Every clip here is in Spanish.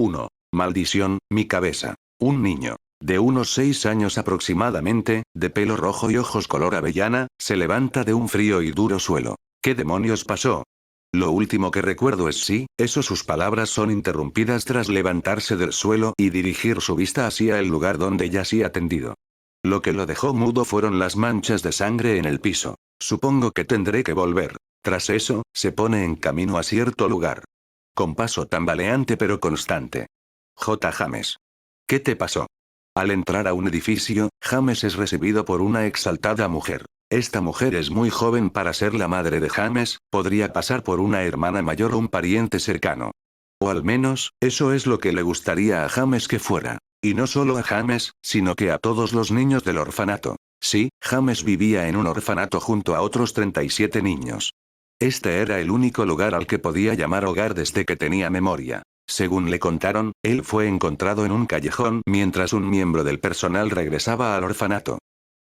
1. Maldición, mi cabeza. Un niño, de unos 6 años aproximadamente, de pelo rojo y ojos color avellana, se levanta de un frío y duro suelo. ¿Qué demonios pasó? Lo último que recuerdo es sus palabras son interrumpidas tras levantarse del suelo y dirigir su vista hacia el lugar donde yacía tendido. Lo que lo dejó mudo fueron las manchas de sangre en el piso. Supongo que tendré que volver. Tras eso, se pone en camino a cierto lugar. Con paso tambaleante pero constante. J. James. ¿Qué te pasó? Al entrar a un edificio, James es recibido por una exaltada mujer. Esta mujer es muy joven para ser la madre de James, podría pasar por una hermana mayor o un pariente cercano. O al menos, eso es lo que le gustaría a James que fuera. Y no solo a James, sino que a todos los niños del orfanato. Sí, James vivía en un orfanato junto a otros 37 niños. Este era el único lugar al que podía llamar hogar desde que tenía memoria. Según le contaron, él fue encontrado en un callejón mientras un miembro del personal regresaba al orfanato.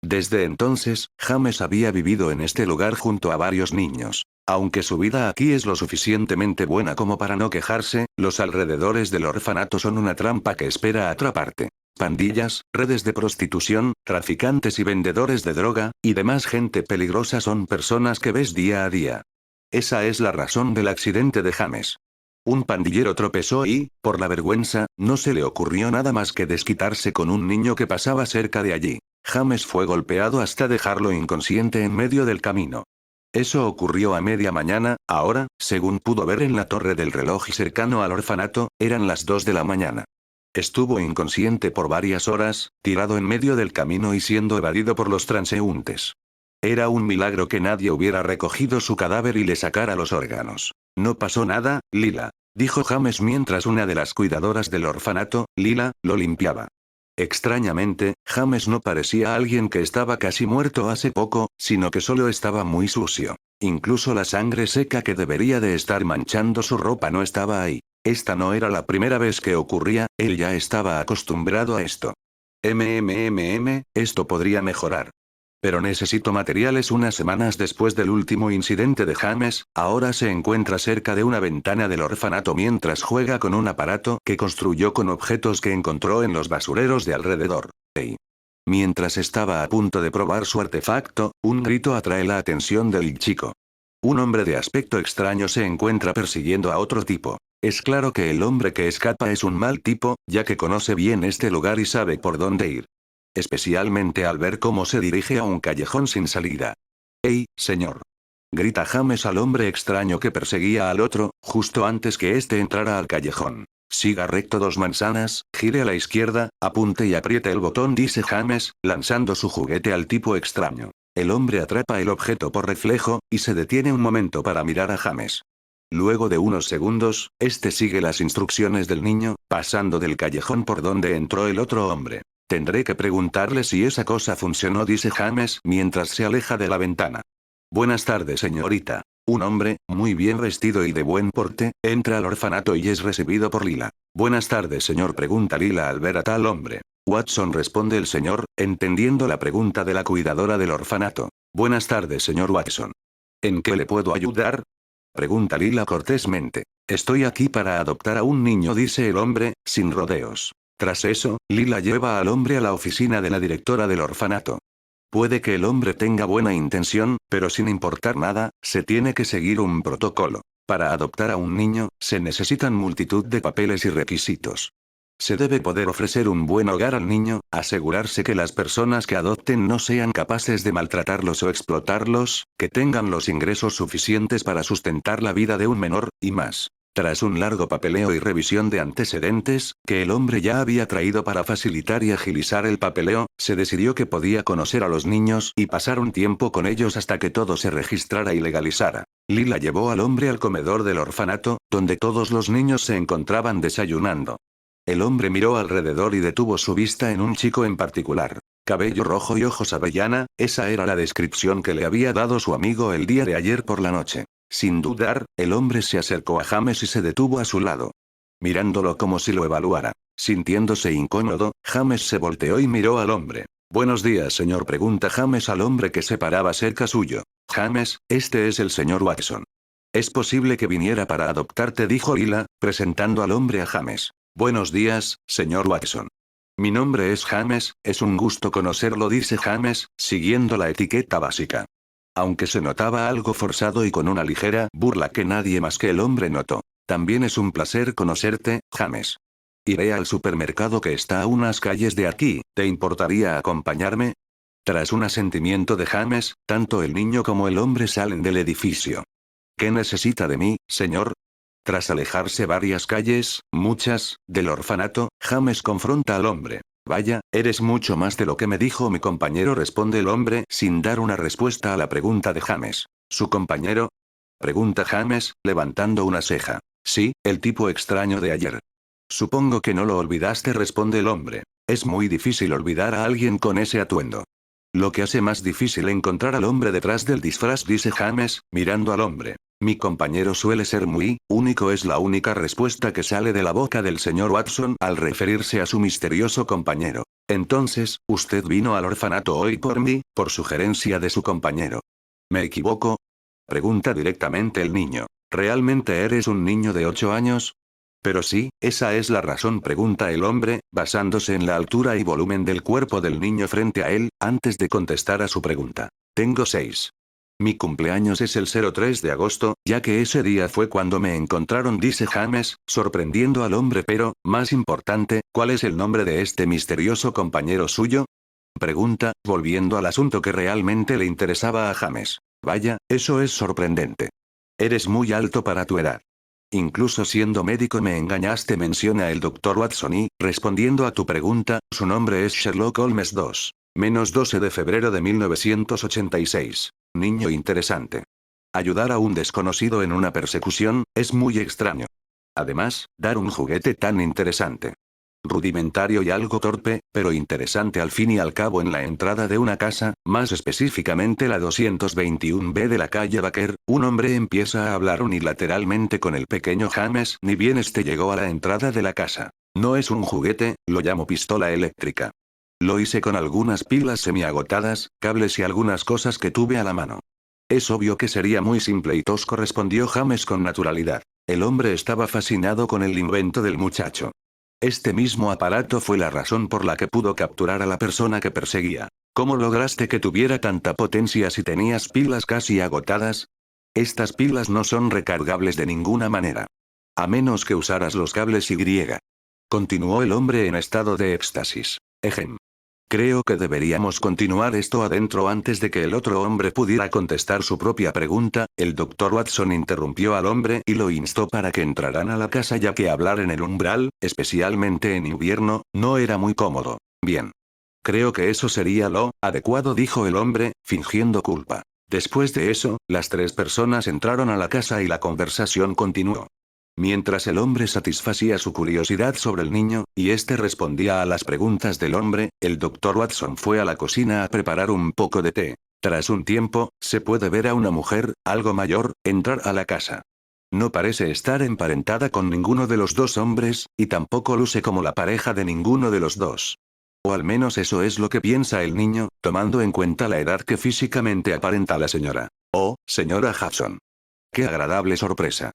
Desde entonces, James había vivido en este lugar junto a varios niños. Aunque su vida aquí es lo suficientemente buena como para no quejarse, los alrededores del orfanato son una trampa que espera atraparte. Pandillas, redes de prostitución, traficantes y vendedores de droga, y demás gente peligrosa son personas que ves día a día. Esa es la razón del accidente de James. Un pandillero tropezó y, por la vergüenza, no se le ocurrió nada más que desquitarse con un niño que pasaba cerca de allí. James fue golpeado hasta dejarlo inconsciente en medio del camino. Eso ocurrió a media mañana, ahora, según pudo ver en la torre del reloj cercano al orfanato, eran las 2 de la mañana. Estuvo inconsciente por varias horas, tirado en medio del camino y siendo evadido por los transeúntes. Era un milagro que nadie hubiera recogido su cadáver y le sacara los órganos. No pasó nada, Lila, dijo James mientras una de las cuidadoras del orfanato, Lila, lo limpiaba. Extrañamente, James no parecía alguien que estaba casi muerto hace poco, sino que solo estaba muy sucio. Incluso la sangre seca que debería de estar manchando su ropa no estaba ahí. Esta no era la primera vez que ocurría, él ya estaba acostumbrado a esto. Esto podría mejorar. Pero necesito materiales. Unas semanas después del último incidente de James, ahora se encuentra cerca de una ventana del orfanato mientras juega con un aparato que construyó con objetos que encontró en los basureros de alrededor. Hey. Mientras estaba a punto de probar su artefacto, un grito atrae la atención del chico. Un hombre de aspecto extraño se encuentra persiguiendo a otro tipo. Es claro que el hombre que escapa es un mal tipo, ya que conoce bien este lugar y sabe por dónde ir. Especialmente al ver cómo se dirige a un callejón sin salida. «¡Hey, señor!», grita James al hombre extraño que perseguía al otro, justo antes que éste entrara al callejón. «Siga recto 2 manzanas, gire a la izquierda, apunte y apriete el botón», dice James, lanzando su juguete al tipo extraño. El hombre atrapa el objeto por reflejo, y se detiene un momento para mirar a James. Luego de unos segundos, este sigue las instrucciones del niño, pasando del callejón por donde entró el otro hombre. «Tendré que preguntarle si esa cosa funcionó», dice James mientras se aleja de la ventana. «Buenas tardes, señorita». Un hombre, muy bien vestido y de buen porte, entra al orfanato y es recibido por Lila. «Buenas tardes, señor», pregunta Lila al ver a tal hombre. «Watson», responde el señor, entendiendo la pregunta de la cuidadora del orfanato. «Buenas tardes, señor Watson. ¿En qué le puedo ayudar?», pregunta Lila cortésmente. «Estoy aquí para adoptar a un niño», dice el hombre, sin rodeos. Tras eso, Lila lleva al hombre a la oficina de la directora del orfanato. Puede que el hombre tenga buena intención, pero sin importar nada, se tiene que seguir un protocolo. Para adoptar a un niño, se necesitan multitud de papeles y requisitos. Se debe poder ofrecer un buen hogar al niño, asegurarse que las personas que adopten no sean capaces de maltratarlos o explotarlos, que tengan los ingresos suficientes para sustentar la vida de un menor, y más. Tras un largo papeleo y revisión de antecedentes, que el hombre ya había traído para facilitar y agilizar el papeleo, se decidió que podía conocer a los niños y pasar un tiempo con ellos hasta que todo se registrara y legalizara. Lila llevó al hombre al comedor del orfanato, donde todos los niños se encontraban desayunando. El hombre miró alrededor y detuvo su vista en un chico en particular. Cabello rojo y ojos avellana, esa era la descripción que le había dado su amigo el día de ayer por la noche. Sin dudar, el hombre se acercó a James y se detuvo a su lado. Mirándolo como si lo evaluara. Sintiéndose incómodo, James se volteó y miró al hombre. «Buenos días, señor», pregunta James al hombre que se paraba cerca suyo. «James, este es el señor Watson. Es posible que viniera para adoptarte», dijo Lila, presentando al hombre a James. Buenos días, señor Watson. Mi nombre es James, es un gusto conocerlo, dice James, siguiendo la etiqueta básica. Aunque se notaba algo forzado y con una ligera burla que nadie más que el hombre notó. También es un placer conocerte, James. Iré al supermercado que está a unas calles de aquí, ¿te importaría acompañarme? Tras un asentimiento de James, tanto el niño como el hombre salen del edificio. ¿Qué necesita de mí, señor? Tras alejarse varias calles, muchas, del orfanato, James confronta al hombre. Vaya, eres mucho más de lo que me dijo mi compañero, responde el hombre sin dar una respuesta a la pregunta de James. ¿Su compañero? Pregunta James, levantando una ceja. Sí, el tipo extraño de ayer. Supongo que no lo olvidaste, responde el hombre. Es muy difícil olvidar a alguien con ese atuendo. Lo que hace más difícil encontrar al hombre detrás del disfraz, dice James, mirando al hombre. Mi compañero suele ser muy único, es la única respuesta que sale de la boca del señor Watson al referirse a su misterioso compañero. Entonces, usted vino al orfanato hoy por mí, por sugerencia de su compañero. ¿Me equivoco? Pregunta directamente el niño. ¿Realmente eres un niño de 8 años? Pero sí, esa es la razón, pregunta el hombre, basándose en la altura y volumen del cuerpo del niño frente a él, antes de contestar a su pregunta. Tengo 6. Mi cumpleaños es el 03 de agosto, ya que ese día fue cuando me encontraron, dice James, sorprendiendo al hombre, pero, más importante, ¿cuál es el nombre de este misterioso compañero suyo? Pregunta, volviendo al asunto que realmente le interesaba a James. Vaya, eso es sorprendente. Eres muy alto para tu edad. Incluso siendo médico me engañaste, menciona el doctor Watson y, respondiendo a tu pregunta, su nombre es Sherlock Holmes 2. Menos 12 de febrero de 1986. Niño interesante. Ayudar a un desconocido en una persecución, es muy extraño. Además, dar un juguete tan interesante. Rudimentario y algo torpe, pero interesante al fin y al cabo. En la entrada de una casa, más específicamente la 221B de la calle Baker, un hombre empieza a hablar unilateralmente con el pequeño James, ni bien este llegó a la entrada de la casa. No es un juguete, lo llamo pistola eléctrica. Lo hice con algunas pilas semiagotadas, cables y algunas cosas que tuve a la mano. Es obvio que sería muy simple y tosco, respondió James con naturalidad. El hombre estaba fascinado con el invento del muchacho. Este mismo aparato fue la razón por la que pudo capturar a la persona que perseguía. ¿Cómo lograste que tuviera tanta potencia si tenías pilas casi agotadas? Estas pilas no son recargables de ninguna manera. A menos que usaras los cables Y. Continuó el hombre en estado de éxtasis. Ejem. Creo que deberíamos continuar esto adentro antes de que el otro hombre pudiera contestar su propia pregunta. El doctor Watson interrumpió al hombre y lo instó para que entraran a la casa, ya que hablar en el umbral, especialmente en invierno, no era muy cómodo. Bien. Creo que eso sería lo adecuado, dijo el hombre, fingiendo culpa. Después de eso, las tres personas entraron a la casa y la conversación continuó. Mientras el hombre satisfacía su curiosidad sobre el niño, y este respondía a las preguntas del hombre, el doctor Watson fue a la cocina a preparar un poco de té. Tras un tiempo, se puede ver a una mujer, algo mayor, entrar a la casa. No parece estar emparentada con ninguno de los dos hombres, y tampoco luce como la pareja de ninguno de los dos. O al menos eso es lo que piensa el niño, tomando en cuenta la edad que físicamente aparenta la señora. Oh, señora Hudson. Qué agradable sorpresa.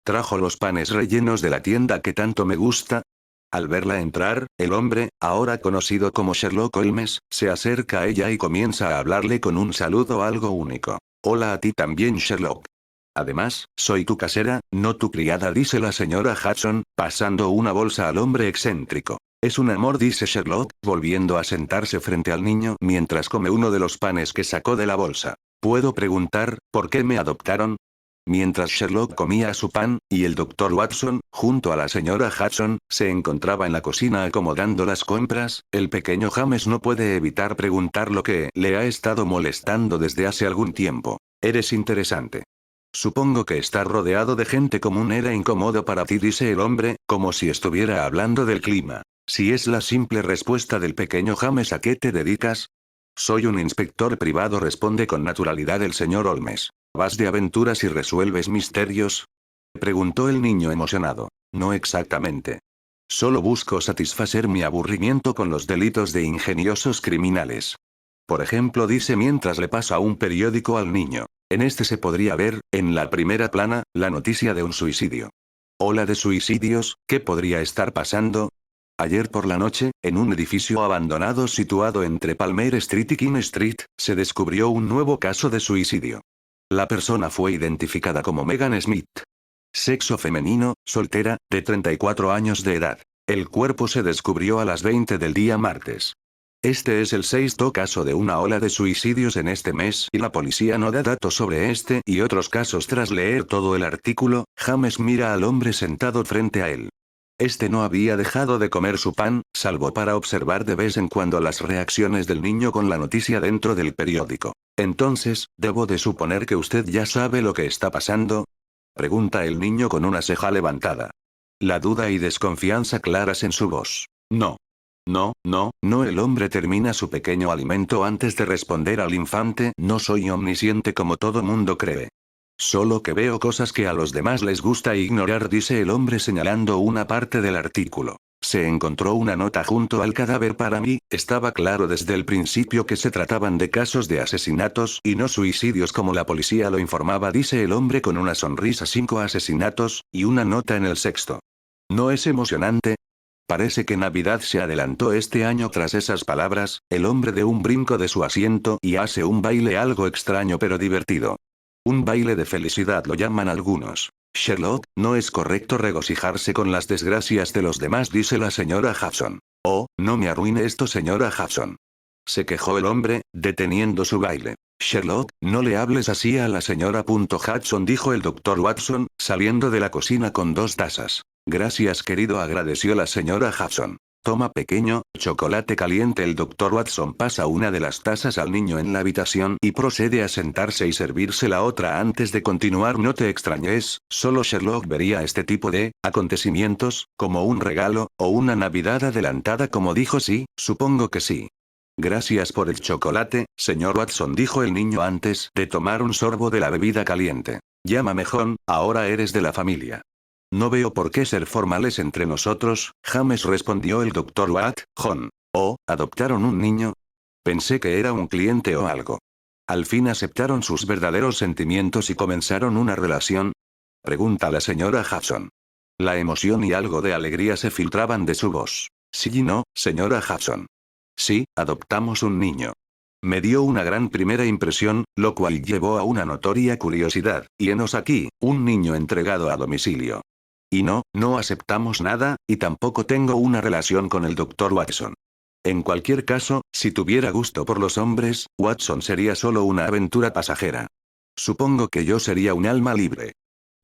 ¿Trajo los panes rellenos de la tienda que tanto me gusta? Al verla entrar, el hombre, ahora conocido como Sherlock Holmes, se acerca a ella y comienza a hablarle con un saludo algo único. Hola a ti también, Sherlock. Además, soy tu casera, no tu criada, dice la señora Hudson, pasando una bolsa al hombre excéntrico. Es un amor, dice Sherlock, volviendo a sentarse frente al niño mientras come uno de los panes que sacó de la bolsa. ¿Puedo preguntar, por qué me adoptaron? Mientras Sherlock comía su pan, y el doctor Watson, junto a la señora Hudson, se encontraba en la cocina acomodando las compras, el pequeño James no puede evitar preguntar lo que le ha estado molestando desde hace algún tiempo. Eres interesante. Supongo que estar rodeado de gente común era incómodo para ti, dice el hombre, como si estuviera hablando del clima. Si es la simple respuesta del pequeño James, ¿a qué te dedicas? Soy un inspector privado, responde con naturalidad el señor Holmes. ¿Vas de aventuras y resuelves misterios? Preguntó el niño emocionado. No exactamente. Solo busco satisfacer mi aburrimiento con los delitos de ingeniosos criminales. Por ejemplo, dice mientras le pasa un periódico al niño. En este se podría ver, en la primera plana, la noticia de un suicidio. ¿Ola de suicidios? ¿Qué podría estar pasando? Ayer por la noche, en un edificio abandonado situado entre Palmer Street y King Street, se descubrió un nuevo caso de suicidio. La persona fue identificada como Megan Smith. Sexo femenino, soltera, de 34 años de edad. El cuerpo se descubrió a las 20 del día martes. Este es el sexto caso de una ola de suicidios en este mes y la policía no da datos sobre este y otros casos. Tras leer todo el artículo, James mira al hombre sentado frente a él. Este no había dejado de comer su pan, salvo para observar de vez en cuando las reacciones del niño con la noticia dentro del periódico. Entonces, ¿debo de suponer que usted ya sabe lo que está pasando? Pregunta el niño con una ceja levantada. La duda y desconfianza claras en su voz. No. No, no, no. El hombre termina su pequeño alimento antes de responder al infante. No soy omnisciente como todo mundo cree. Solo que veo cosas que a los demás les gusta ignorar, dice el hombre señalando una parte del artículo. Se encontró una nota junto al cadáver. Para mí, estaba claro desde el principio que se trataban de casos de asesinatos y no suicidios como la policía lo informaba, dice el hombre con una sonrisa. 5 asesinatos, y una nota en el sexto. ¿No es emocionante? Parece que Navidad se adelantó este año. Tras esas palabras, el hombre da un brinco de su asiento y hace un baile algo extraño pero divertido. Un baile de felicidad lo llaman algunos. Sherlock, no es correcto regocijarse con las desgracias de los demás, dice la señora Hudson. Oh, no me arruine esto, señora Hudson. Se quejó el hombre, deteniendo su baile. Sherlock, no le hables así a la señora Hudson, dijo el doctor Watson, saliendo de la cocina con 2 tazas. Gracias, querido, agradeció la señora Hudson. Toma, pequeño, chocolate caliente. El doctor Watson pasa una de las tazas al niño en la habitación y procede a sentarse y servirse la otra antes de continuar. No te extrañes, solo Sherlock vería este tipo de acontecimientos como un regalo, o una Navidad adelantada. Como dijo, sí, supongo que sí. Gracias por el chocolate, señor Watson, dijo el niño antes de tomar un sorbo de la bebida caliente. Llámame John, ahora eres de la familia. No veo por qué ser formales entre nosotros, James, respondió el doctor Watt. John. Oh, ¿adoptaron un niño? Pensé que era un cliente o algo. ¿Al fin aceptaron sus verdaderos sentimientos y comenzaron una relación? Pregunta la señora Hudson. La emoción y algo de alegría se filtraban de su voz. Sí y no, señora Hudson. Sí, adoptamos un niño. Me dio una gran primera impresión, lo cual llevó a una notoria curiosidad, y henos aquí, un niño entregado a domicilio. Y no, no aceptamos nada, y tampoco tengo una relación con el doctor Watson. En cualquier caso, si tuviera gusto por los hombres, Watson sería solo una aventura pasajera. Supongo que yo sería un alma libre.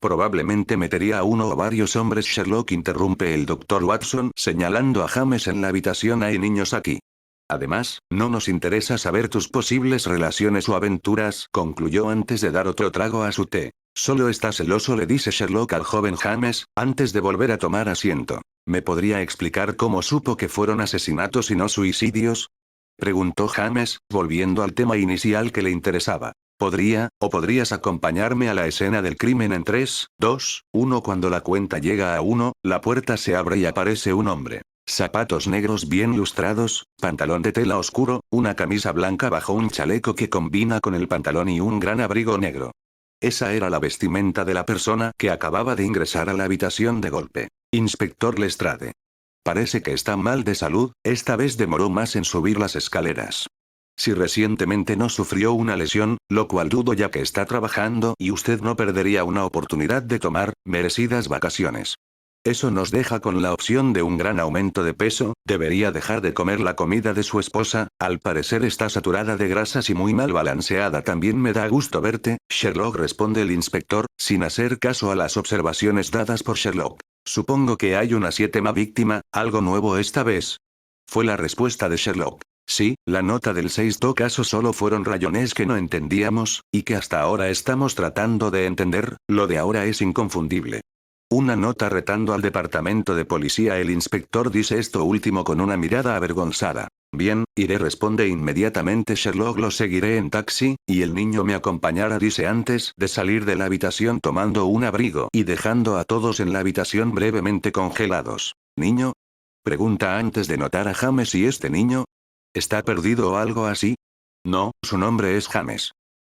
Probablemente metería a uno o varios hombres. Sherlock, interrumpe el doctor Watson, señalando a James en la habitación. Hay niños aquí. Además, no nos interesa saber tus posibles relaciones o aventuras, concluyó antes de dar otro trago a su té. Solo está celoso, le dice Sherlock al joven James, antes de volver a tomar asiento. ¿Me podría explicar cómo supo que fueron asesinatos y no suicidios? Preguntó James, volviendo al tema inicial que le interesaba. ¿Podrías acompañarme a la escena del crimen en 3, 2, 1? Cuando la cuenta llega a 1, la puerta se abre y aparece un hombre. Zapatos negros bien lustrados, pantalón de tela oscuro, una camisa blanca bajo un chaleco que combina con el pantalón y un gran abrigo negro. Esa era la vestimenta de la persona que acababa de ingresar a la habitación de golpe. Inspector Lestrade. Parece que está mal de salud, esta vez demoró más en subir las escaleras. Si recientemente no sufrió una lesión, lo cual dudo ya que está trabajando y usted no perdería una oportunidad de tomar merecidas vacaciones. Eso nos deja con la opción de un gran aumento de peso, debería dejar de comer la comida de su esposa, al parecer está saturada de grasas y muy mal balanceada. También me da gusto verte, Sherlock, responde el inspector, sin hacer caso a las observaciones dadas por Sherlock. Supongo que hay una 7ª víctima, algo nuevo esta vez. Fue la respuesta de Sherlock. Sí, la nota del sexto caso solo fueron rayones que no entendíamos, y que hasta ahora estamos tratando de entender, lo de ahora es inconfundible. Una nota retando al departamento de policía. El inspector dice esto último con una mirada avergonzada. Bien, iré, responde inmediatamente Sherlock. Lo seguiré en taxi, y el niño me acompañará, dice antes de salir de la habitación tomando un abrigo y dejando a todos en la habitación brevemente congelados. ¿Niño? Pregunta antes de notar a James. ¿Y este niño? ¿Está perdido o algo así? No, su nombre es James.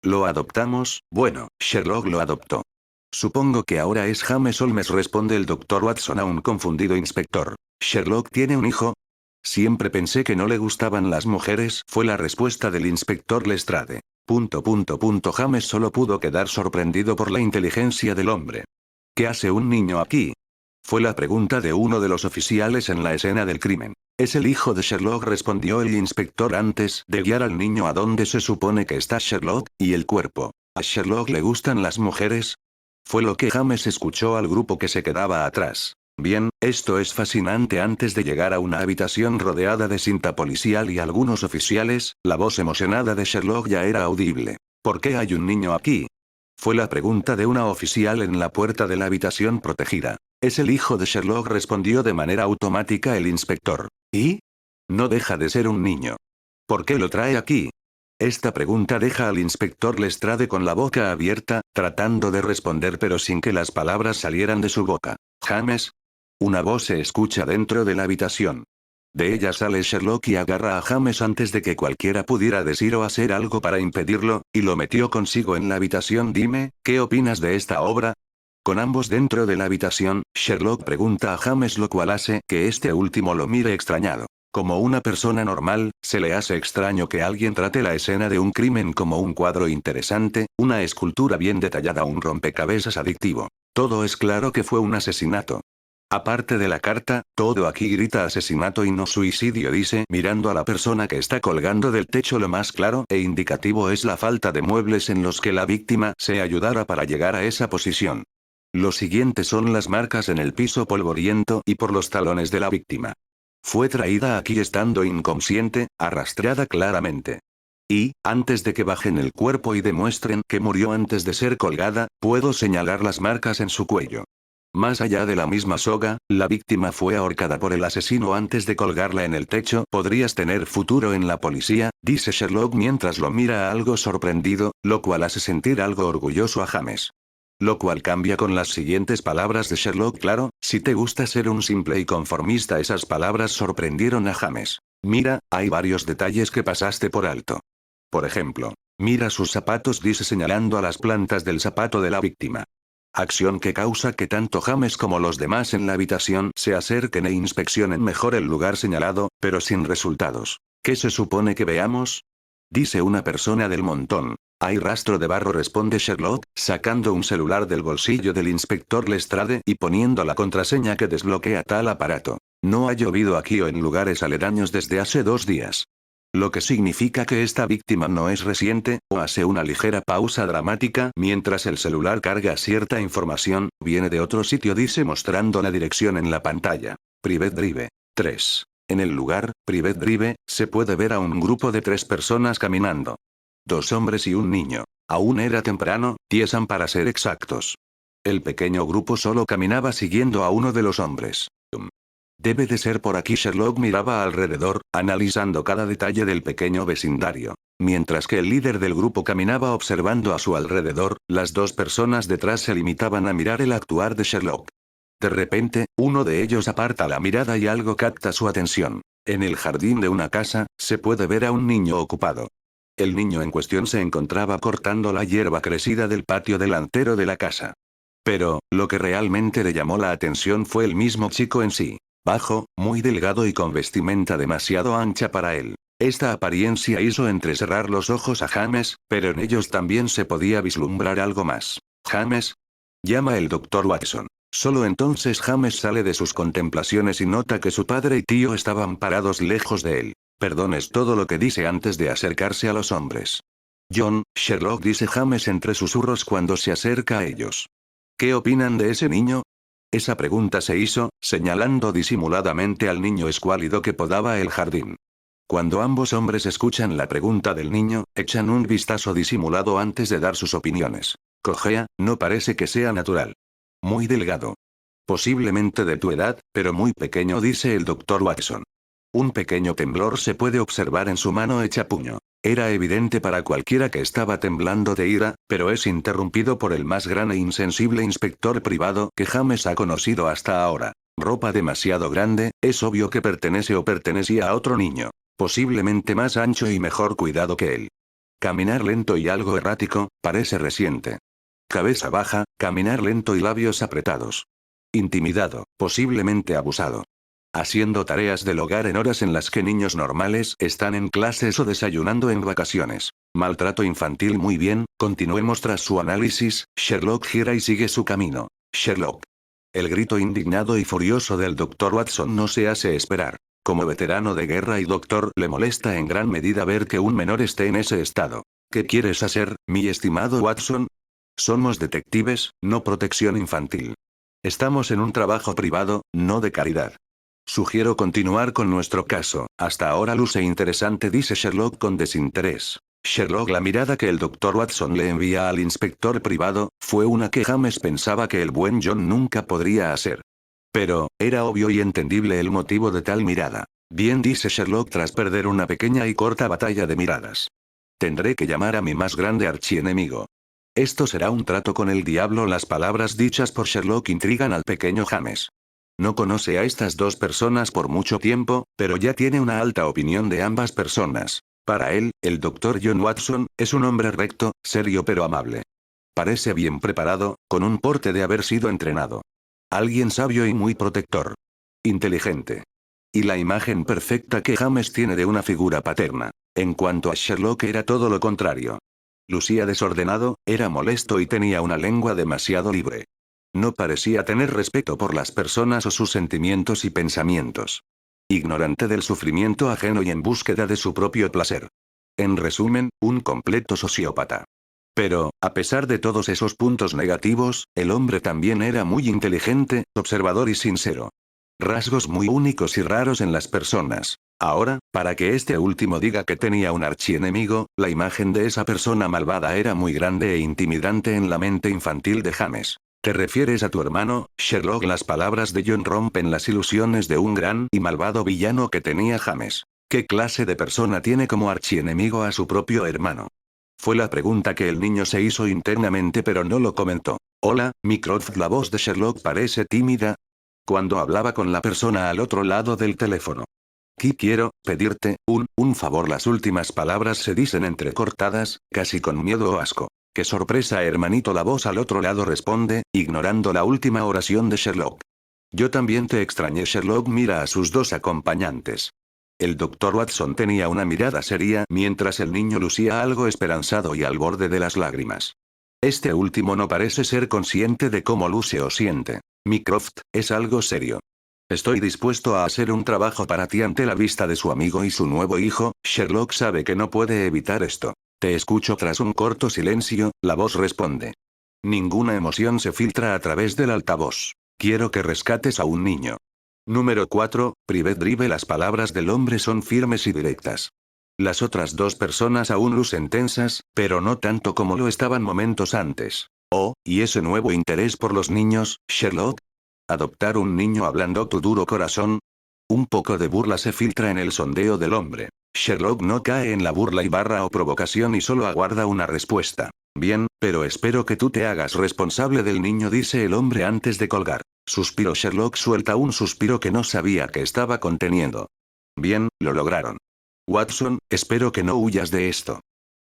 ¿Lo adoptamos? Bueno, Sherlock lo adoptó. Supongo que ahora es James Holmes, responde el doctor Watson a un confundido inspector. ¿Sherlock tiene un hijo? Siempre pensé que no le gustaban las mujeres, fue la respuesta del inspector Lestrade. James solo pudo quedar sorprendido por la inteligencia del hombre. ¿Qué hace un niño aquí? Fue la pregunta de uno de los oficiales en la escena del crimen. Es el hijo de Sherlock, respondió el inspector antes de guiar al niño a donde se supone que está Sherlock, y el cuerpo. ¿A Sherlock le gustan las mujeres? Fue lo que James escuchó al grupo que se quedaba atrás. Bien, esto es fascinante. Antes de llegar a una habitación rodeada de cinta policial y algunos oficiales, la voz emocionada de Sherlock ya era audible. ¿Por qué hay un niño aquí? Fue la pregunta de una oficial en la puerta de la habitación protegida. Es el hijo de Sherlock, respondió de manera automática el inspector. ¿Y? No deja de ser un niño. ¿Por qué lo trae aquí? Esta pregunta deja al inspector Lestrade con la boca abierta, tratando de responder pero sin que las palabras salieran de su boca. James. Una voz se escucha dentro de la habitación. De ella sale Sherlock y agarra a James antes de que cualquiera pudiera decir o hacer algo para impedirlo, y lo metió consigo en la habitación. Dime, ¿qué opinas de esta obra? Con ambos dentro de la habitación, Sherlock pregunta a James, lo cual hace que este último lo mire extrañado. Como una persona normal, se le hace extraño que alguien trate la escena de un crimen como un cuadro interesante, una escultura bien detallada, un rompecabezas adictivo. Todo es claro que fue un asesinato. Aparte de la carta, todo aquí grita asesinato y no suicidio, dice, mirando a la persona que está colgando del techo. Lo más claro e indicativo es la falta de muebles en los que la víctima se ayudara para llegar a esa posición. Lo siguiente son las marcas en el piso polvoriento y por los talones de la víctima. Fue traída aquí estando inconsciente, arrastrada claramente. Y, antes de que bajen el cuerpo y demuestren que murió antes de ser colgada, puedo señalar las marcas en su cuello. Más allá de la misma soga, la víctima fue ahorcada por el asesino antes de colgarla en el techo. Podrías tener futuro en la policía, dice Sherlock mientras lo mira algo sorprendido, lo cual hace sentir algo orgulloso a James. Lo cual cambia con las siguientes palabras de Sherlock. Claro, si te gusta ser un simple y conformista. Esas palabras sorprendieron a James. Mira, hay varios detalles que pasaste por alto. Por ejemplo, mira sus zapatos, dice señalando a las plantas del zapato de la víctima. Acción que causa que tanto James como los demás en la habitación se acerquen e inspeccionen mejor el lugar señalado, pero sin resultados. ¿Qué se supone que veamos? Dice una persona del montón. Hay rastro de barro, responde Sherlock, sacando un celular del bolsillo del inspector Lestrade y poniendo la contraseña que desbloquea tal aparato. No ha llovido aquí o en lugares aledaños desde hace 2 días. Lo que significa que esta víctima no es reciente, o hace una ligera pausa dramática mientras el celular carga cierta información, viene de otro sitio, dice mostrando la dirección en la pantalla. Private Drive. 3. En el lugar, Private Drive, se puede ver a un grupo de 3 personas caminando. 2 hombres y un niño. Aún era temprano, tiesan para ser exactos. El pequeño grupo solo caminaba siguiendo a uno de los hombres. Debe de ser por aquí. Sherlock miraba alrededor, analizando cada detalle del pequeño vecindario. Mientras que el líder del grupo caminaba observando a su alrededor, las 2 personas detrás se limitaban a mirar el actuar de Sherlock. De repente, uno de ellos aparta la mirada y algo capta su atención. En el jardín de una casa, se puede ver a un niño ocupado. El niño en cuestión se encontraba cortando la hierba crecida del patio delantero de la casa. Pero, lo que realmente le llamó la atención fue el mismo chico en sí. Bajo, muy delgado y con vestimenta demasiado ancha para él. Esta apariencia hizo entrecerrar los ojos a James, pero en ellos también se podía vislumbrar algo más. James. Llama el doctor Watson. Solo entonces James sale de sus contemplaciones y nota que su padre y tío estaban parados lejos de él. Perdón, es todo lo que dice antes de acercarse a los hombres. John, Sherlock, dice James entre susurros cuando se acerca a ellos. ¿Qué opinan de ese niño? Esa pregunta se hizo, señalando disimuladamente al niño escuálido que podaba el jardín. Cuando ambos hombres escuchan la pregunta del niño, echan un vistazo disimulado antes de dar sus opiniones. Cojea, no parece que sea natural. Muy delgado. Posiblemente de tu edad, pero muy pequeño, dice el doctor Watson. Un pequeño temblor se puede observar en su mano hecha puño. Era evidente para cualquiera que estaba temblando de ira, pero es interrumpido por el más gran e insensible inspector privado que James ha conocido hasta ahora. Ropa demasiado grande, es obvio que pertenece o pertenecía a otro niño. Posiblemente más ancho y mejor cuidado que él. Caminar lento y algo errático, parece reciente. Cabeza baja, caminar lento y labios apretados. Intimidado, posiblemente abusado. Haciendo tareas del hogar en horas en las que niños normales están en clases o desayunando en vacaciones. Maltrato infantil. Muy bien, continuemos tras su análisis. Sherlock gira y sigue su camino. Sherlock. El grito indignado y furioso del Dr. Watson no se hace esperar. Como veterano de guerra y doctor, le molesta en gran medida ver que un menor esté en ese estado. ¿Qué quieres hacer, mi estimado Watson? Somos detectives, no protección infantil. Estamos en un trabajo privado, no de caridad. Sugiero continuar con nuestro caso. Hasta ahora luce interesante, dice Sherlock con desinterés. Sherlock, la mirada que el Dr. Watson le envía al inspector privado, fue una que James pensaba que el buen John nunca podría hacer. Pero, era obvio y entendible el motivo de tal mirada. Bien, dice Sherlock tras perder una pequeña y corta batalla de miradas. Tendré que llamar a mi más grande archienemigo. Esto será un trato con el diablo. Las palabras dichas por Sherlock intrigan al pequeño James. No conoce a estas dos personas por mucho tiempo, pero ya tiene una alta opinión de ambas personas. Para él, el Dr. John Watson, es un hombre recto, serio pero amable. Parece bien preparado, con un porte de haber sido entrenado. Alguien sabio y muy protector. Inteligente. Y la imagen perfecta que James tiene de una figura paterna. En cuanto a Sherlock, era todo lo contrario. Lucía desordenado, era molesto y tenía una lengua demasiado libre. No parecía tener respeto por las personas o sus sentimientos y pensamientos. Ignorante del sufrimiento ajeno y en búsqueda de su propio placer. En resumen, un completo sociópata. Pero, a pesar de todos esos puntos negativos, el hombre también era muy inteligente, observador y sincero. Rasgos muy únicos y raros en las personas. Ahora, para que este último diga que tenía un archienemigo, la imagen de esa persona malvada era muy grande e intimidante en la mente infantil de James. ¿Te refieres a tu hermano, Sherlock? Las palabras de John rompen las ilusiones de un gran y malvado villano que tenía James. ¿Qué clase de persona tiene como archienemigo a su propio hermano? Fue la pregunta que el niño se hizo internamente, pero no lo comentó. Hola, Mycroft. La voz de Sherlock parece tímida cuando hablaba con la persona al otro lado del teléfono. Quiero pedirte un favor. Las últimas palabras se dicen entrecortadas, casi con miedo o asco. ¡Qué sorpresa, hermanito! La voz al otro lado responde, ignorando la última oración de Sherlock. Yo también te extrañé. Sherlock mira a sus dos acompañantes. El Dr. Watson tenía una mirada seria, mientras el niño lucía algo esperanzado y al borde de las lágrimas. Este último no parece ser consciente de cómo luce o siente. Mycroft, es algo serio. Estoy dispuesto a hacer un trabajo para ti ante la vista de su amigo y su nuevo hijo. Sherlock sabe que no puede evitar esto. Te escucho. Tras un corto silencio, la voz responde. Ninguna emoción se filtra a través del altavoz. Quiero que rescates a un niño. Número 4, Private Drive. Las palabras del hombre son firmes y directas. Las otras dos personas aún lucen tensas, pero no tanto como lo estaban momentos antes. Oh, ¿y ese nuevo interés por los niños, Sherlock? ¿Adoptar un niño ablandó tu duro corazón? Un poco de burla se filtra en el sondeo del hombre. Sherlock no cae en la burla y barra o provocación y solo aguarda una respuesta. Bien, pero espero que tú te hagas responsable del niño, dice el hombre antes de colgar. Suspiro. Sherlock suelta un suspiro que no sabía que estaba conteniendo. Bien, lo lograron. Watson, espero que no huyas de esto.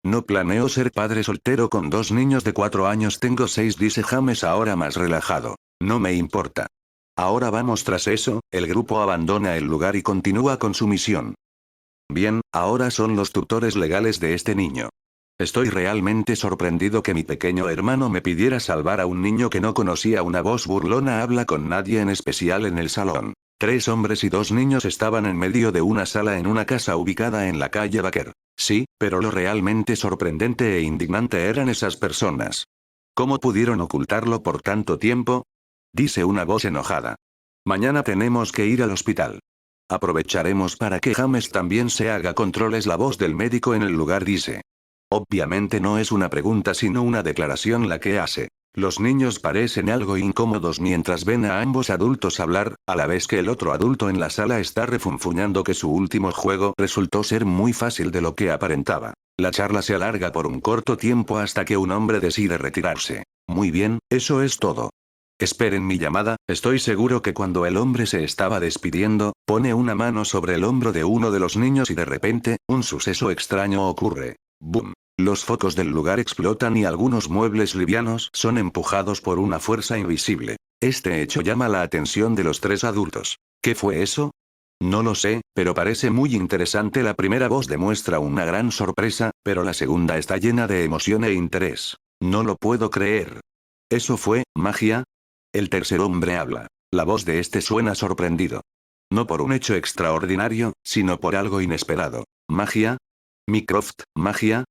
No planeo ser padre soltero con 2 niños de 4 años. Tengo 6, dice James ahora más relajado. No me importa. Ahora vamos. Tras eso, el grupo abandona el lugar y continúa con su misión. Bien, ahora son los tutores legales de este niño. Estoy realmente sorprendido que mi pequeño hermano me pidiera salvar a un niño que no conocía. Una voz burlona habla con nadie en especial en el salón. 3 hombres y 2 niños estaban en medio de una sala en una casa ubicada en la calle Baker. Sí, pero lo realmente sorprendente e indignante eran esas personas. ¿Cómo pudieron ocultarlo por tanto tiempo? Dice una voz enojada. Mañana tenemos que ir al hospital. Aprovecharemos para que James también se haga controles. La voz del médico en el lugar dice. Obviamente no es una pregunta sino una declaración la que hace. Los niños parecen algo incómodos mientras ven a ambos adultos hablar, a la vez que el otro adulto en la sala está refunfuñando que su último juego resultó ser muy fácil de lo que aparentaba. La charla se alarga por un corto tiempo hasta que un hombre decide retirarse. Muy bien, eso es todo. Esperen mi llamada. Estoy seguro que cuando el hombre se estaba despidiendo, pone una mano sobre el hombro de uno de los niños y de repente, un suceso extraño ocurre. ¡Bum! Los focos del lugar explotan y algunos muebles livianos son empujados por una fuerza invisible. Este hecho llama la atención de los tres adultos. ¿Qué fue eso? No lo sé, pero parece muy interesante. La primera voz demuestra una gran sorpresa, pero la segunda está llena de emoción e interés. No lo puedo creer. ¿Eso fue magia? El tercer hombre habla. La voz de este suena sorprendido. No por un hecho extraordinario, sino por algo inesperado. ¿Magia? Mycroft, ¿magia?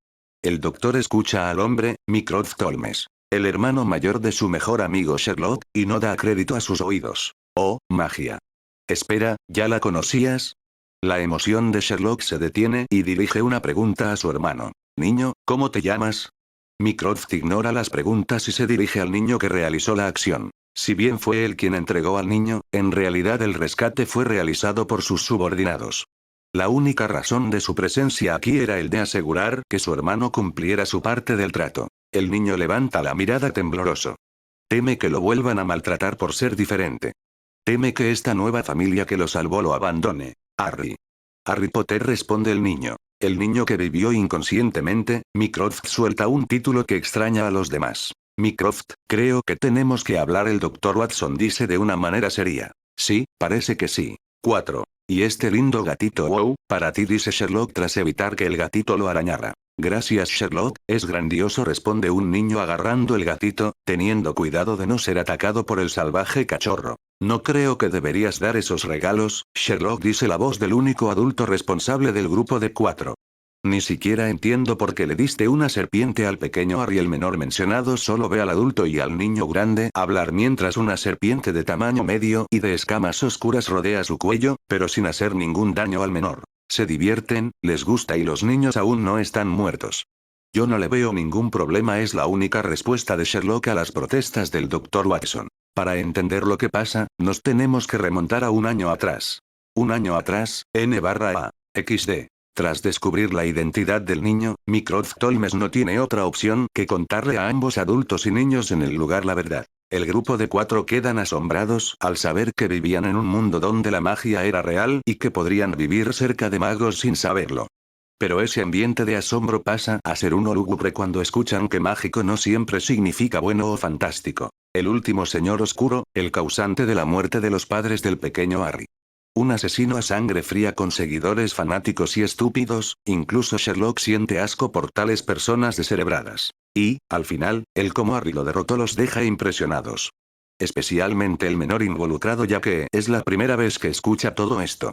El doctor escucha al hombre, Mycroft Holmes, el hermano mayor de su mejor amigo Sherlock, y no da crédito a sus oídos. Oh, magia. Espera, ¿ya la conocías? La emoción de Sherlock se detiene y dirige una pregunta a su hermano. Niño, ¿cómo te llamas? Mycroft ignora las preguntas y se dirige al niño que realizó la acción. Si bien fue él quien entregó al niño, en realidad el rescate fue realizado por sus subordinados. La única razón de su presencia aquí era el de asegurar que su hermano cumpliera su parte del trato. El niño levanta la mirada tembloroso. Teme que lo vuelvan a maltratar por ser diferente. Teme que esta nueva familia que lo salvó lo abandone. Harry. Harry Potter, responde el niño. El niño que vivió inconscientemente. Mycroft suelta un título que extraña a los demás. Mycroft, creo que tenemos que hablar. El doctor Watson dice de una manera seria. Sí, parece que sí. 4. Y este lindo gatito, wow, para ti, dice Sherlock tras evitar que el gatito lo arañara. Gracias, Sherlock, es grandioso, responde un niño agarrando el gatito, teniendo cuidado de no ser atacado por el salvaje cachorro. No creo que deberías dar esos regalos, Sherlock, dice la voz del único adulto responsable del grupo de 4. Ni siquiera entiendo por qué le diste una serpiente al pequeño Harry. El menor mencionado solo ve al adulto y al niño grande hablar mientras una serpiente de tamaño medio y de escamas oscuras rodea su cuello, pero sin hacer ningún daño al menor. Se divierten, les gusta y los niños aún no están muertos. Yo no le veo ningún problema, es la única respuesta de Sherlock a las protestas del Dr. Watson. Para entender lo que pasa, nos tenemos que remontar a un año atrás. Un año atrás, N/A. XD. Tras descubrir la identidad del niño, Mycroft Holmes no tiene otra opción que contarle a ambos adultos y niños en el lugar la verdad. El grupo de 4 quedan asombrados al saber que vivían en un mundo donde la magia era real y que podrían vivir cerca de magos sin saberlo. Pero ese ambiente de asombro pasa a ser uno lúgubre cuando escuchan que mágico no siempre significa bueno o fantástico. El último señor oscuro, el causante de la muerte de los padres del pequeño Harry. Un asesino a sangre fría con seguidores fanáticos y estúpidos, incluso Sherlock siente asco por tales personas descerebradas. Y, al final, el cómo Harry lo derrotó los deja impresionados. Especialmente el menor involucrado, ya que es la primera vez que escucha todo esto.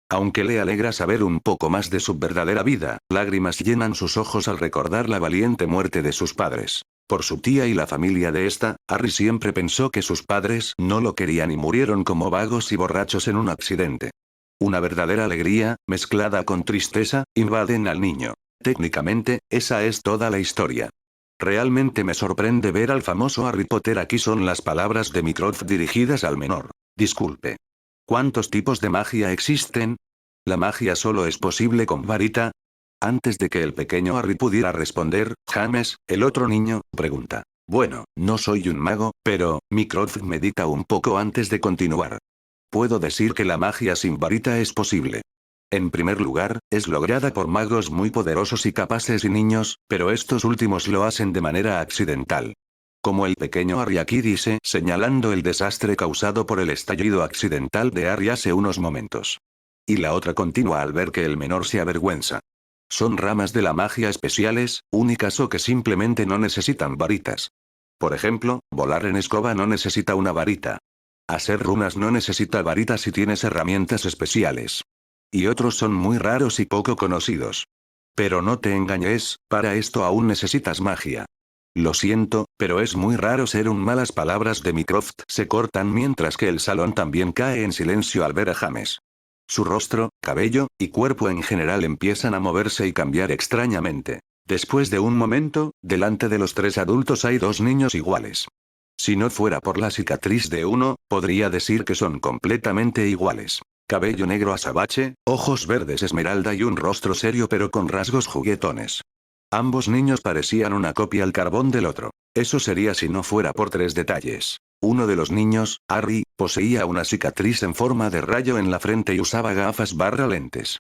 Aunque le alegra saber un poco más de su verdadera vida, lágrimas llenan sus ojos al recordar la valiente muerte de sus padres. Por su tía y la familia de esta, Harry siempre pensó que sus padres no lo querían y murieron como vagos y borrachos en un accidente. Una verdadera alegría, mezclada con tristeza, invaden al niño. Técnicamente, esa es toda la historia. Realmente me sorprende ver al famoso Harry Potter. Aquí son las palabras de Mycroft dirigidas al menor. Disculpe. ¿Cuántos tipos de magia existen? ¿La magia solo es posible con varita? Antes de que el pequeño Harry pudiera responder, James, el otro niño, pregunta. Bueno, no soy un mago, pero, Mycroft medita un poco antes de continuar. Puedo decir que la magia sin varita es posible. En primer lugar, es lograda por magos muy poderosos y capaces y niños, pero estos últimos lo hacen de manera accidental. Como el pequeño Harry aquí dice, señalando el desastre causado por el estallido accidental de Harry hace unos momentos. Y la otra continúa al ver que el menor se avergüenza. Son ramas de la magia especiales, únicas o que simplemente no necesitan varitas. Por ejemplo, volar en escoba no necesita una varita. Hacer runas no necesita varitas si tienes herramientas especiales. Y otros son muy raros y poco conocidos. Pero no te engañes, para esto aún necesitas magia. Lo siento, pero es muy raro ser un malas palabras de Mycroft se cortan mientras que el salón también cae en silencio al ver a James. Su rostro, cabello, y cuerpo en general empiezan a moverse y cambiar extrañamente. Después de un momento, delante de los 3 adultos hay 2 niños iguales. Si no fuera por la cicatriz de uno, podría decir que son completamente iguales. Cabello negro azabache, ojos verdes esmeralda y un rostro serio pero con rasgos juguetones. Ambos niños parecían una copia al carbón del otro. Eso sería si no fuera por 3 detalles. Uno de los niños, Harry, poseía una cicatriz en forma de rayo en la frente y usaba gafas/lentes.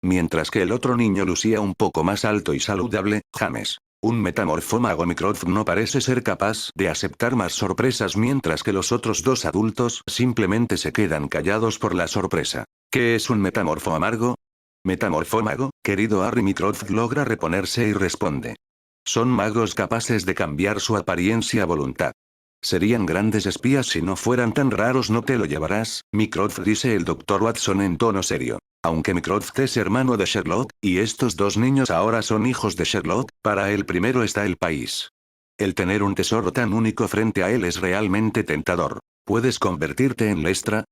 Mientras que el otro niño lucía un poco más alto y saludable, James. Un metamorfómago Mycroft no parece ser capaz de aceptar más sorpresas mientras que los otros dos adultos simplemente se quedan callados por la sorpresa. ¿Qué es un metamorfo amargo? Metamorfómago, querido Harry. Mycroft logra reponerse y responde. Son magos capaces de cambiar su apariencia a voluntad. Serían grandes espías si no fueran tan raros. No te lo llevarás, Mycroft, dice el doctor Watson en tono serio. Aunque Mycroft es hermano de Sherlock, y estos dos niños ahora son hijos de Sherlock, para él primero está el país. El tener un tesoro tan único frente a él es realmente tentador. ¿Puedes convertirte en Lestra?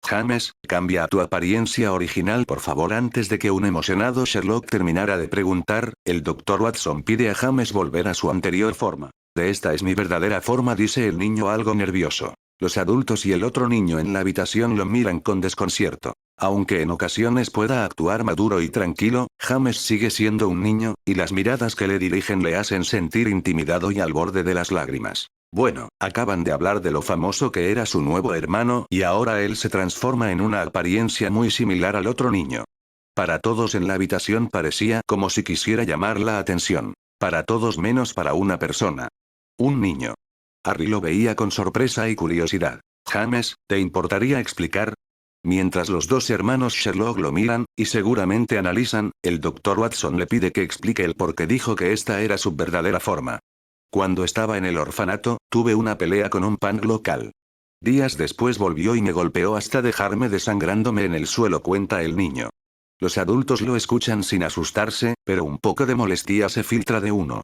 James, cambia a tu apariencia original por favor. Antes de que un emocionado Sherlock terminara de preguntar, el doctor Watson pide a James volver a su anterior forma. Esta es mi verdadera forma, dice el niño algo nervioso. Los adultos y el otro niño en la habitación lo miran con desconcierto. Aunque en ocasiones pueda actuar maduro y tranquilo, James sigue siendo un niño, y las miradas que le dirigen le hacen sentir intimidado y al borde de las lágrimas. Bueno, acaban de hablar de lo famoso que era su nuevo hermano y ahora él se transforma en una apariencia muy similar al otro niño. Para todos en la habitación parecía como si quisiera llamar la atención. Para todos menos para una persona. Un niño. Harry lo veía con sorpresa y curiosidad. James, ¿te importaría explicar? Mientras los dos hermanos Sherlock lo miran, y seguramente analizan, el doctor Watson le pide que explique el por qué dijo que esta era su verdadera forma. Cuando estaba en el orfanato, tuve una pelea con un punk local. Días después volvió y me golpeó hasta dejarme desangrándome en el suelo, cuenta el niño. Los adultos lo escuchan sin asustarse, pero un poco de molestia se filtra de uno.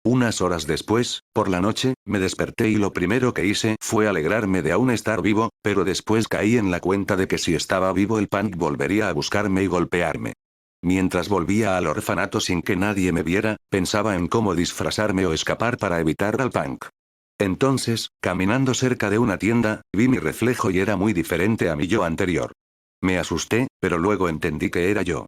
Unas horas después, por la noche, me desperté y lo primero que hice fue alegrarme de aún estar vivo, pero después caí en la cuenta de que si estaba vivo el punk volvería a buscarme y golpearme. Mientras volvía al orfanato sin que nadie me viera, pensaba en cómo disfrazarme o escapar para evitar al punk. Entonces, caminando cerca de una tienda, vi mi reflejo y era muy diferente a mi yo anterior. Me asusté, pero luego entendí que era yo.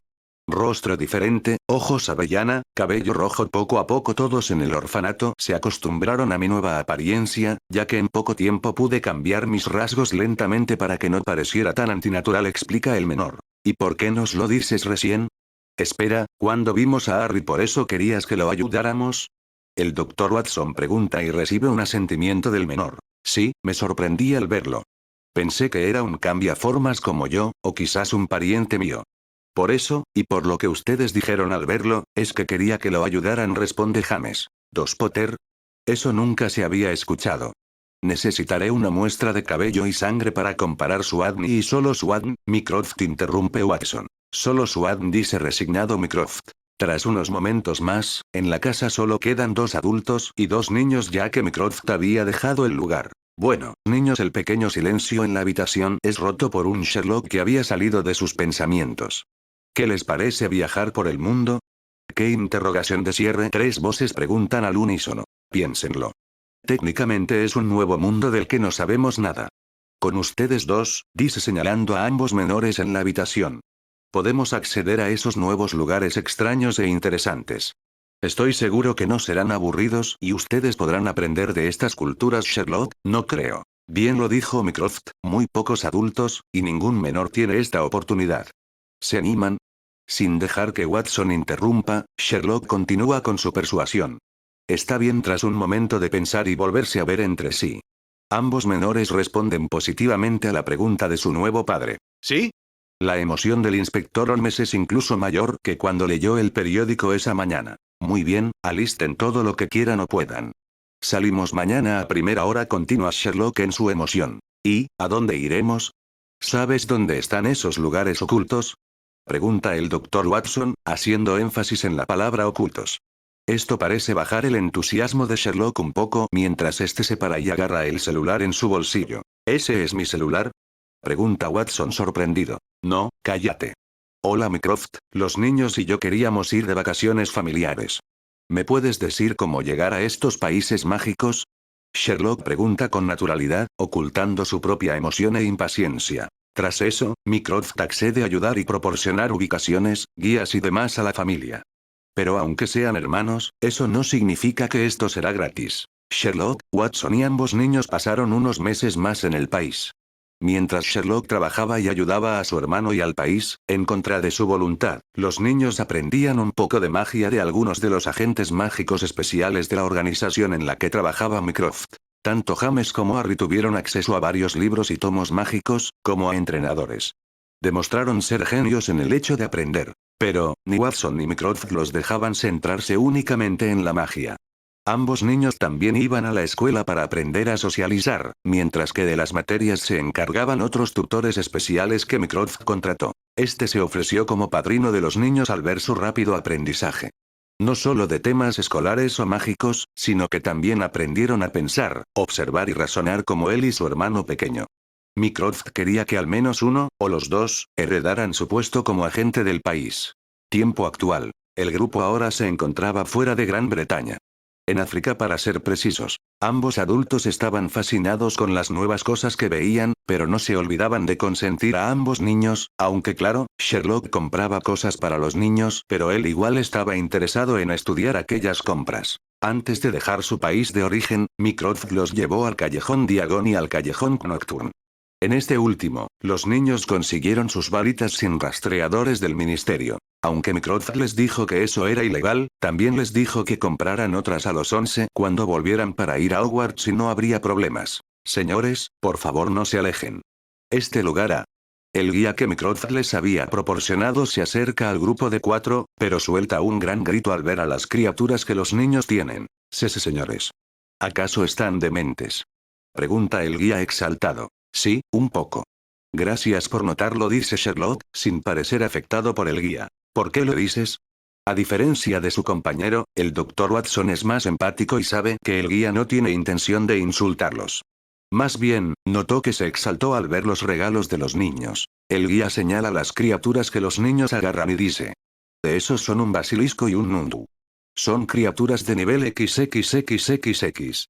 Rostro diferente, ojos avellana, cabello rojo. Poco a poco todos en el orfanato se acostumbraron a mi nueva apariencia, ya que en poco tiempo pude cambiar mis rasgos lentamente para que no pareciera tan antinatural, explica el menor. ¿Y por qué nos lo dices recién? Espera, ¿cuándo vimos a Harry por eso querías que lo ayudáramos? El doctor Watson pregunta y recibe un asentimiento del menor. Sí, me sorprendí al verlo. Pensé que era un cambiaformas como yo, o quizás un pariente mío. Por eso, y por lo que ustedes dijeron al verlo, es que quería que lo ayudaran, responde James. ¿Dos Potter? Eso nunca se había escuchado. Necesitaré una muestra de cabello y sangre para comparar su ADN y solo su ADN, Mycroft, interrumpe Watson. Solo su ADN, dice resignado Mycroft. Tras unos momentos más, en la casa solo quedan dos adultos y dos niños ya que Mycroft había dejado el lugar. Bueno, niños, el pequeño silencio en la habitación es roto por un Sherlock que había salido de sus pensamientos. ¿Qué les parece viajar por el mundo? ¿Qué interrogación de cierre? Tres voces preguntan al unísono. Piénsenlo. Técnicamente es un nuevo mundo del que no sabemos nada. Con ustedes dos, dice señalando a ambos menores en la habitación. Podemos acceder a esos nuevos lugares extraños e interesantes. Estoy seguro que no serán aburridos y ustedes podrán aprender de estas culturas, Sherlock, no creo. Bien lo dijo Mycroft, muy pocos adultos, y ningún menor tiene esta oportunidad. ¿Se animan? Sin dejar que Watson interrumpa, Sherlock continúa con su persuasión. Está bien tras un momento de pensar y volverse a ver entre sí. Ambos menores responden positivamente a la pregunta de su nuevo padre. ¿Sí? La emoción del inspector Holmes es incluso mayor que cuando leyó el periódico esa mañana. Muy bien, alisten todo lo que quieran o puedan. Salimos mañana a primera hora, continúa Sherlock en su emoción. ¿Y, a dónde iremos? ¿Sabes dónde están esos lugares ocultos? Pregunta el doctor Watson, haciendo énfasis en la palabra ocultos. Esto parece bajar el entusiasmo de Sherlock un poco mientras este se para y agarra el celular en su bolsillo. ¿Ese es mi celular? Pregunta Watson sorprendido. No, cállate. Hola Mycroft, los niños y yo queríamos ir de vacaciones familiares. ¿Me puedes decir cómo llegar a estos países mágicos? Sherlock pregunta con naturalidad, ocultando su propia emoción e impaciencia. Tras eso, Mycroft accede a ayudar y proporcionar ubicaciones, guías y demás a la familia. Pero aunque sean hermanos, eso no significa que esto será gratis. Sherlock, Watson y ambos niños pasaron unos meses más en el país. Mientras Sherlock trabajaba y ayudaba a su hermano y al país, en contra de su voluntad, los niños aprendían un poco de magia de algunos de los agentes mágicos especiales de la organización en la que trabajaba Mycroft. Tanto James como Harry tuvieron acceso a varios libros y tomos mágicos, como a entrenadores. Demostraron ser genios en el hecho de aprender. Pero, ni Watson ni Mycroft los dejaban centrarse únicamente en la magia. Ambos niños también iban a la escuela para aprender a socializar, mientras que de las materias se encargaban otros tutores especiales que Mycroft contrató. Este se ofreció como padrino de los niños al ver su rápido aprendizaje. No solo de temas escolares o mágicos, sino que también aprendieron a pensar, observar y razonar como él y su hermano pequeño. Mycroft quería que al menos uno, o los dos, heredaran su puesto como agente del país. Tiempo actual. El grupo ahora se encontraba fuera de Gran Bretaña. En África para ser precisos. Ambos adultos estaban fascinados con las nuevas cosas que veían, pero no se olvidaban de consentir a ambos niños, aunque claro, Sherlock compraba cosas para los niños, pero él igual estaba interesado en estudiar aquellas compras. Antes de dejar su país de origen, Mycroft los llevó al callejón Diagon y al callejón Nocturne. En este último, los niños consiguieron sus varitas sin rastreadores del ministerio. Aunque Mycroft les dijo que eso era ilegal, también les dijo que compraran otras a los 11 cuando volvieran para ir a Hogwarts y no habría problemas. Señores, por favor no se alejen. Este lugar a... El guía que Mycroft les había proporcionado se acerca al grupo de 4, pero suelta un gran grito al ver a las criaturas que los niños tienen. Señores. ¿Acaso están dementes? Pregunta el guía exaltado. Sí, un poco. Gracias por notarlo, dice Sherlock, sin parecer afectado por el guía. ¿Por qué lo dices? A diferencia de su compañero, el Dr. Watson es más empático y sabe que el guía no tiene intención de insultarlos. Más bien, notó que se exaltó al ver los regalos de los niños. El guía señala las criaturas que los niños agarran y dice. De esos son un basilisco y un nundu. Son criaturas de nivel XXXXX.